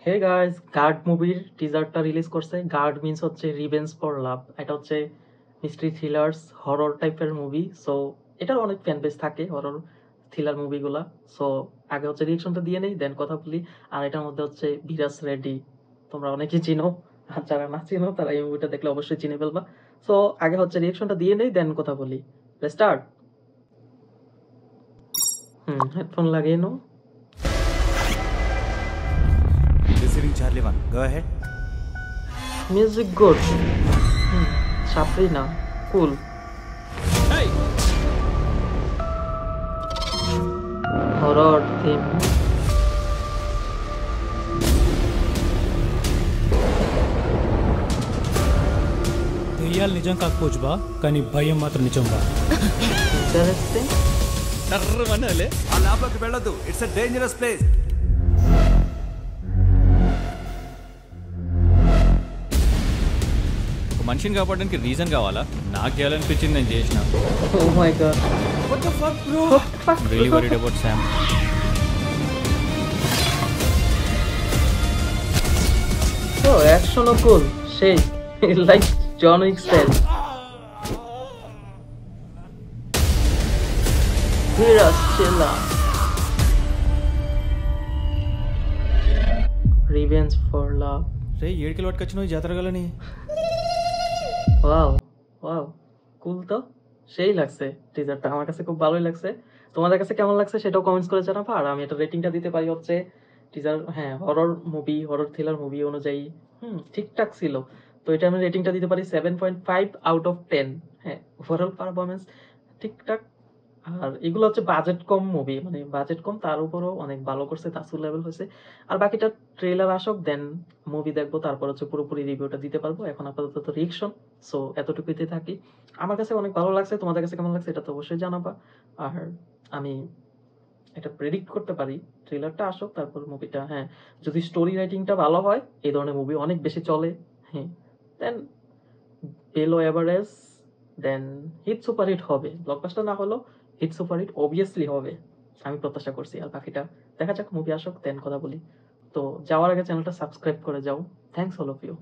Hey guys, guard মুভির টিজারটা release করছে। Guard means হচ্ছে রিভেঞ্জ ফর লাভ। এটা হচ্ছে মিস্ট্রি থ্রিলার্স হরর টাইপের মুভি। সো এটার অনেক ফ্যান বেস থাকে হরর থ্রিলার মুভিগুলা। সো আগে হচ্ছে রিয়েকশনটা দিয়ে নেই, দেন কথা বলি। আর এটার মধ্যে হচ্ছে বিরাজ রেড্ডি, তোমরা অনেকেই চিনো, আর যারা না চিনো তারা এই মুভিটা দেখলে অবশ্যই চিনে ফেলবা। সো আগে হচ্ছে রিয়েকশনটা দিয়ে নেই, দেন কথা বলি। Let's start. হেডফোন লাগিয়ে নাও। Receiving Charlie 1. Go ahead. Music good. সাপড়ি না, কুল। Horror theme. దెయ్యాలు నిజం కాకపోవచ్చు బా కానీ భయం మాత్రం నిజం బా ఇంట్రెస్టింగ్. ఆ ల్యాబ్లోకి వెళ్ళొద్దు. It's a dangerous place. ఒక మనిషిని కాపాడడానికి రీజన్ కావాలా? నాకు చేయాలనిపించింది నేను చేసిన. Oh my god. What the fuck, bro? Really worried about Sam. Oh, action ও cool. সেই like John Wick style. Viras Chilla. Revenge for love. రే 7 కిలో పట్టుకొచ్చినావు ఈ జాతరగాలని. Wow, wow. Cool তো? সেই লাগছে টিজারটা, আমার কাছে খুব ভালোই লাগছে। তোমাদের কাছে কেমন লাগছে সেটাও কমেন্টস করে জানাবা। আর আমি এটা রেটিংটা দিতে পারি হচ্ছে টিজার, হ্যাঁ, horror movie, horror thriller movie অনুযায়ী ঠিকঠাক ছিল। তো এটা আমি রেটিংটা দিতে পারি 7.5 আউট অফ 10। হ্যাঁ, ওভারঅল পারফরমেন্স ঠিকঠাক। আর এগুলো হচ্ছে বাজেট কম মুভি, মানে বাজেট কম, তার উপরও অনেক ভালো করছে, তাসুর লেভেল হয়েছে। আর বাকিটা ট্রেলার আসুক, দেন মুভি দেখবো, তারপর হচ্ছে পুরোপুরি রিভিউটা দিতে পারবো। এখন আপাতত রিয়েকশন, সো এতটুকুতে থাকি। আমার কাছে অনেক ভালো লাগছে, তোমাদের কাছে কেমন লাগছে এটা তো অবশ্যই জানাবা। আর আমি এটা প্রেডিক্ট করতে পারি ট্রেলারটা আসুক, তারপর মুভিটা, হ্যাঁ, যদি স্টোরি রাইটিংটা ভালো হয় এই ধরনের মুভি অনেক বেশি চলে। হ্যাঁ, then below average, then hit super hit হবে। ব্লকবাস্টার না হলেও হিট সুপার হিট অবভিয়াসলি হবে, আমি প্রত্যাশা করছি। আর বাকিটা দেখা যাক, মুভি আসুক দেন কথা বলি। তো যাওয়ার আগে চ্যানেলটা সাবস্ক্রাইব করে যাও। Thanks all of you.